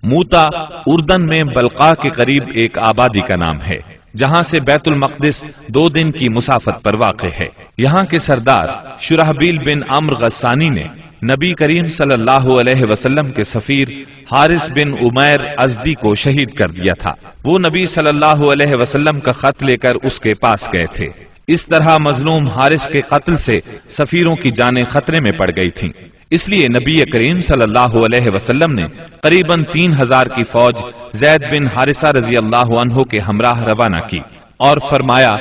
موتا اردن میں بلقا کے قریب ایک آبادی کا نام ہے، جہاں سے بیت المقدس 2 دن کی مسافت پر واقع ہے۔ یہاں کے سردار شرحبیل بن عمرو غسانی نے نبی کریم صلی اللہ علیہ وسلم کے سفیر حارث بن عمیر ازدی کو شہید کر دیا تھا۔ وہ نبی صلی اللہ علیہ وسلم کا خط لے کر اس کے پاس گئے تھے۔ اس طرح مظلوم حارث کے قتل سے سفیروں کی جانیں خطرے میں پڑ گئی تھیں، اس لیے نبی کریم صلی اللہ علیہ وسلم نے قریباً 3000 کی فوج زید بن حارثہ رضی اللہ عنہ کے ہمراہ روانہ کی اور فرمایا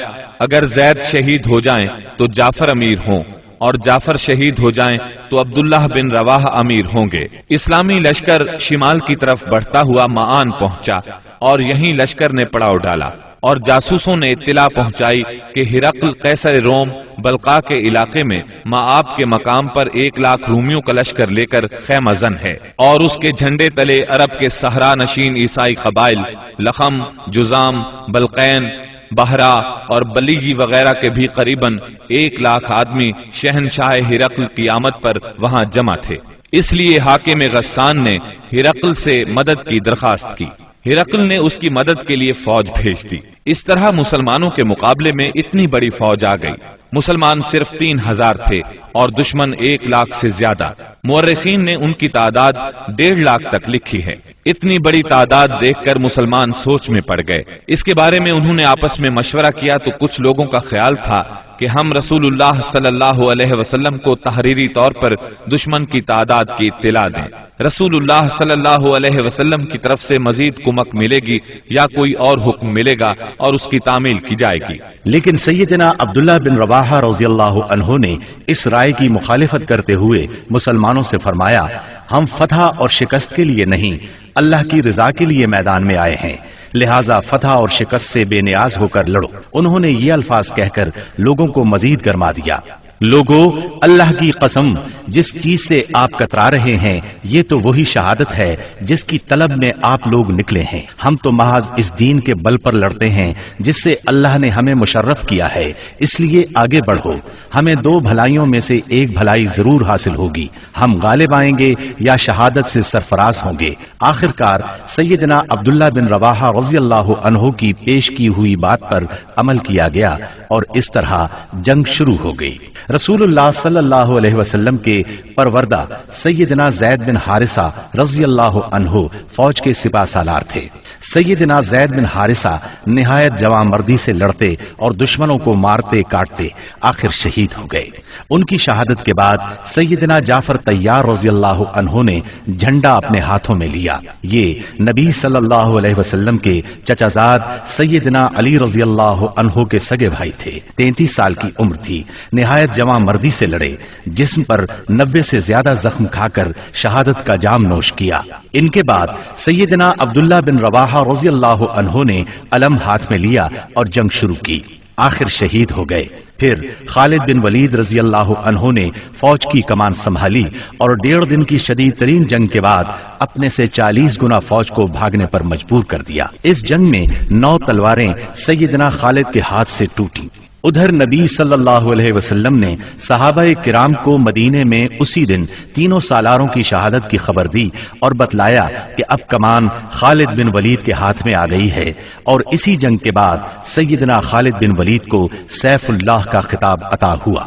اگر زید شہید ہو جائیں تو جعفر امیر ہوں، اور جعفر شہید ہو جائیں تو عبداللہ بن رواح امیر ہوں گے۔ اسلامی لشکر شمال کی طرف بڑھتا ہوا معان پہنچا اور یہیں لشکر نے پڑاؤ ڈالا، اور جاسوسوں نے اطلاع پہنچائی کہ ہرقل قیصر روم بلقا کے علاقے میں معاب کے مقام پر 1 لاکھ رومیوں کا لشکر لے کر خیمہ زن ہے، اور اس کے جھنڈے تلے عرب کے صحرا نشین عیسائی قبائل لخم، جزام، بلقین، بہرا اور بلیجی وغیرہ کے بھی قریباً 1 لاکھ آدمی شہنشاہ ہرقل کی آمد پر وہاں جمع تھے۔ اس لیے حاکم غسان نے ہرقل سے مدد کی درخواست کی۔ ہرقل نے اس کی مدد کے لیے فوج بھیج دی۔ اس طرح مسلمانوں کے مقابلے میں اتنی بڑی فوج آ گئی۔ مسلمان صرف 3000 تھے اور دشمن 1 لاکھ سے زیادہ۔ مورخین نے ان کی تعداد 1.5 لاکھ تک لکھی ہے۔ اتنی بڑی تعداد دیکھ کر مسلمان سوچ میں پڑ گئے۔ اس کے بارے میں انہوں نے آپس میں مشورہ کیا تو کچھ لوگوں کا خیال تھا کہ ہم رسول اللہ صلی اللہ علیہ وسلم کو تحریری طور پر دشمن کی تعداد کی اطلاع دیں۔ رسول اللہ صلی اللہ علیہ وسلم کی طرف سے مزید کمک ملے گی یا کوئی اور حکم ملے گا اور اس کی تعمیل کی جائے گی۔ لیکن سیدنا عبداللہ بن رواحہ رضی اللہ عنہ نے اس رائے کی مخالفت کرتے ہوئے مسلمانوں سے فرمایا ہم فتح اور شکست کے لیے نہیں، اللہ کی رضا کے لیے میدان میں آئے ہیں، لہذا فتح اور شکست سے بے نیاز ہو کر لڑو۔ انہوں نے یہ الفاظ کہہ کر لوگوں کو مزید گرما دیا، لوگو اللہ کی قسم جس چیز سے آپ کترا رہے ہیں یہ تو وہی شہادت ہے جس کی طلب میں آپ لوگ نکلے ہیں۔ ہم تو محض اس دین کے بل پر لڑتے ہیں جس سے اللہ نے ہمیں مشرف کیا ہے، اس لیے آگے بڑھو، ہمیں 2 بھلائیوں میں سے 1 بھلائی ضرور حاصل ہوگی، ہم غالب آئیں گے یا شہادت سے سرفراز ہوں گے۔ آخرکار سیدنا عبداللہ بن رواحہ رضی اللہ عنہ کی پیش کی ہوئی بات پر عمل کیا گیا اور اس طرح جنگ شروع ہو گئی۔ رسول اللہ صلی اللہ علیہ وسلم کے پروردہ سیدنا زید بن حارثہ رضی اللہ عنہ فوج کے سپہ سالار تھے۔ سیدنا زید بن حارثہ نہایت جواں مردی سے لڑتے اور دشمنوں کو مارتے کاٹتے آخر شہید ہو گئے۔ ان کی شہادت کے بعد سیدنا جعفر طیار رضی اللہ عنہ نے جھنڈا اپنے ہاتھوں میں لیا۔ یہ نبی صلی اللہ علیہ وسلم کے چچا زاد سیدنا علی رضی اللہ عنہ کے سگے بھائی تھے۔ 33 سال کی عمر تھی، نہایت جواں مردی سے لڑے، جسم پر 90 سے زیادہ زخم کھا کر شہادت کا جام نوش کیا۔ ان کے بعد سیدنا عبداللہ بن رواحہ رضی اللہ عنہ نے علم ہاتھ میں لیا اور جنگ شروع کی، آخر شہید ہو گئے۔ پھر خالد بن ولید رضی اللہ عنہ نے فوج کی کمان سنبھالی اور 1.5 دن کی شدید ترین جنگ کے بعد اپنے سے 40 گنا فوج کو بھاگنے پر مجبور کر دیا۔ اس جنگ میں 9 تلواریں سیدنا خالد کے ہاتھ سے ٹوٹی۔ ادھر نبی صلی اللہ علیہ وسلم نے صحابہ کرام کو مدینے میں اسی دن 3 سالاروں کی شہادت کی خبر دی اور بتلایا کہ اب کمان خالد بن ولید کے ہاتھ میں آ گئی ہے، اور اسی جنگ کے بعد سیدنا خالد بن ولید کو سیف اللہ کا خطاب عطا ہوا۔